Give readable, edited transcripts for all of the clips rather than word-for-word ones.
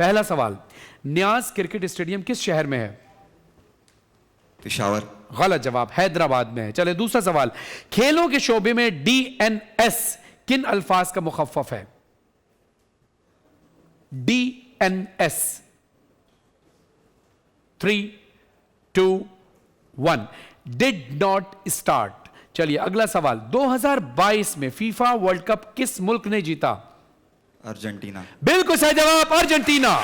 पहला सवाल, न्याज cricket stadium किस शहर में है? पेशावर। गलत जवाब, हैदराबाद में है। चले दूसरा सवाल, खेलों के शोबे में DNS किन अल्फाज का मुखफ़्फ़फ है? DNS। 3, 2, 1। Did not start. चलिए अगला सवाल, 2022 में फीफा वर्ल्ड कप किस मुल्क ने जीता? अर्जेंटीना। बिल्कुल सही जवाब, अर्जेंटीना।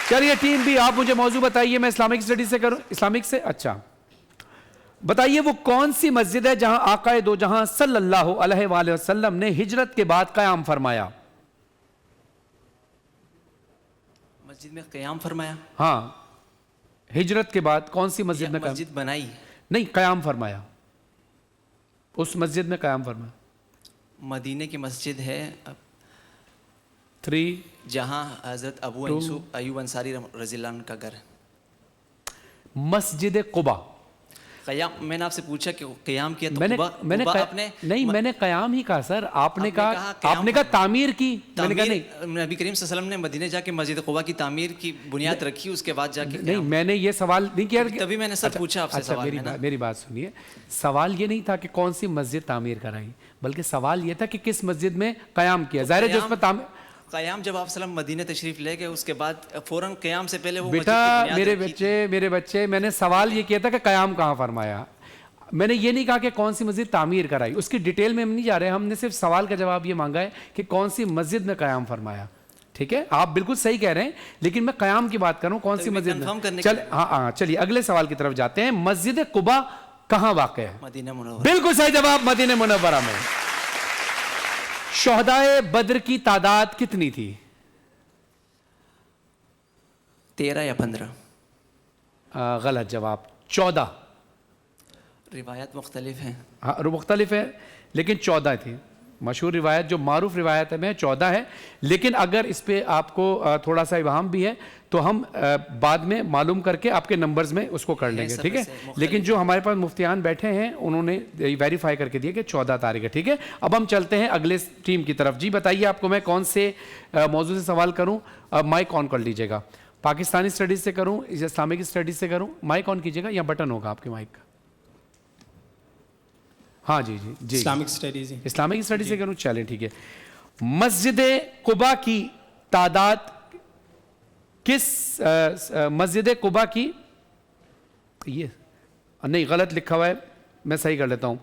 चलिए टीम भी, आप मुझे मौजू बताइए, मैं इस्लामिक स्टडी से करूं। इस्लामिक से, अच्छा बताइए वो कौन सी मस्जिद है जहां आकाए दो जहां सल्लल्लाहु अलैहि वसल्लम ने हिजरत के बाद कयाम फरमाया? मस्जिद में क़याम फरमाया? हाँ, हिजरत के बाद कौन सी मस्जिद में मस्जिद बनाई? नहीं, कयाम फरमाया, उस मस्जिद में कयाम फरमाया। मदीने की मस्जिद है 3, जहां हजरत अबू अयूब अंसारी रज़ियल्लाहु अन्हु का घर है। मस्जिद कुबा। क़याम, मैंने आपसे पूछा कि क़याम किया तो मैंने मैंने कयाम ही कहा सर, आपने कहा तामीर की। मैंने कहा नहीं, नबी करीम सल्लल्लाहु अलैहि वसल्लम ने मदीने जाके मस्जिद कुबा की तामीर की बुनियाद रखी, उसके बाद जाके नहीं, मैंने ये सवाल नहीं किया। तभी मैंने सर पूछा आपसे सवाल में ना। मेरी बात सुनिए, सवाल ये नहीं था कि कौन सी मस्जिद तामीर कराई, बल्कि सवाल ये था कि किस मस्जिद में कयाम किया। जाहिर है जो उसमें क़याम जब आप सल्लम मदीने तशरीफ ले गए, उसके बाद फौरन क़याम से पहले वो बेटा, मेरे बच्चे मैंने सवाल ये किया था कि कयाम कहाँ फरमाया। मैंने ये नहीं कहा कि कौन सी मस्जिद तामीर कराई, उसकी डिटेल में हम नहीं जा रहे, हमने सिर्फ सवाल का जवाब ये मांगा है कि कौन सी मस्जिद में कयाम फरमाया। ठीक है, आप बिल्कुल सही कह रहे हैं, लेकिन मैं कयाम की बात कर रहा हूँ, कौन सी मस्जिद में। हाँ, चलिए अगले सवाल की तरफ जाते हैं। मस्जिद कुबा कहाँ वाक़ है? Medina Munawwara. बिल्कुल सही जवाब, मदीना मुनव्वरा में। शुहदाए बद्र की तादाद कितनी थी? 13 या 15। गलत जवाब, 14। रिवायत मुख्तलिफ हैं। हाँ, मुख्तलिफ है, लेकिन 14 थी। मशहूर रिवायत जो मारूफ रिवायत में 14 है, लेकिन अगर इस पे आपको थोड़ा सा इबाहम भी है तो हम बाद में मालूम करके आपके नंबर्स में उसको कर लेंगे। ठीक है, लेकिन जो हमारे पास मुफ्तियान बैठे हैं उन्होंने वेरीफाई करके दिया कि 14 तारीख है। ठीक है, अब हम चलते हैं अगले टीम की तरफ। जी बताइए, आपको मैं कौन से मौजू से सवाल करूँ? माइक ऑन कर लीजिएगा। पाकिस्तानी स्टडीज से करूँ, इस्लामिक स्टडीज से करूँ? माइक ऑन कीजिएगा या बटन होगा आपके माइक का? हाँ जी जी जी, इस्लामिक स्टडीज। इस्लामिक स्टडीज से करूँ, चलें ठीक है। मस्जिद कुबा की तादाद किस मस्जिद कुबा की, ये नहीं गलत लिखा हुआ है, मैं सही कर लेता हूँ।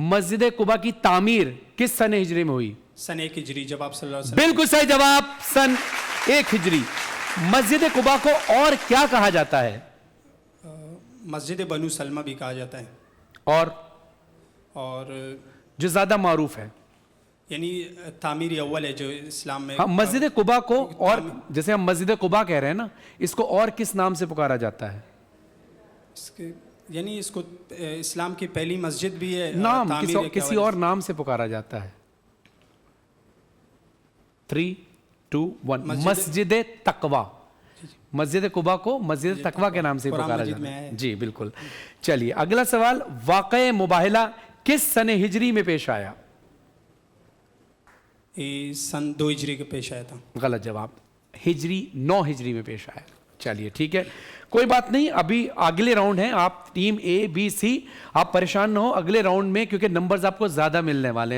मस्जिद कुबा की तामीर किस सन हिजरी में हुई? सन 1 हिजरी, जब आप सल्लल्लाहु अलैहि वसल्लम। बिल्कुल सही जवाब, सन 1 हिजरी। मस्जिद कुबा को और क्या कहा जाता है? मस्जिद बनु सलमा भी कहा जाता है। और जो ज्यादा मारूफ है, यानी तामीर अव्वल है जो इस्लाम में। हाँ, मस्जिद कुबा को, और जैसे हम मस्जिद कुबा कह रहे हैं ना, इसको और किस नाम से पुकारा जाता है? इसके यानी इसको इस्लाम की पहली मस्जिद भी है, नाम किसी और नाम से पुकारा जाता है। 3, 2, 1। मस्जिद तकवा। मस्जिद कुबा को मस्जिद तकवा के नाम से पुकारा जाता है। जी बिल्कुल। चलिए अगला सवाल, वाक़े मुबाहिला किस सन हिजरी में पेश आया? सन 2 हिजरी के पेश आया था। गलत जवाब, हिजरी 9 हिजरी में पेश आया। चलिए ठीक है, कोई बात नहीं, अभी अगले राउंड है। आप टीम A, B, C, आप परेशान ना हो अगले राउंड में, क्योंकि नंबर्स आपको ज्यादा मिलने वाले हैं।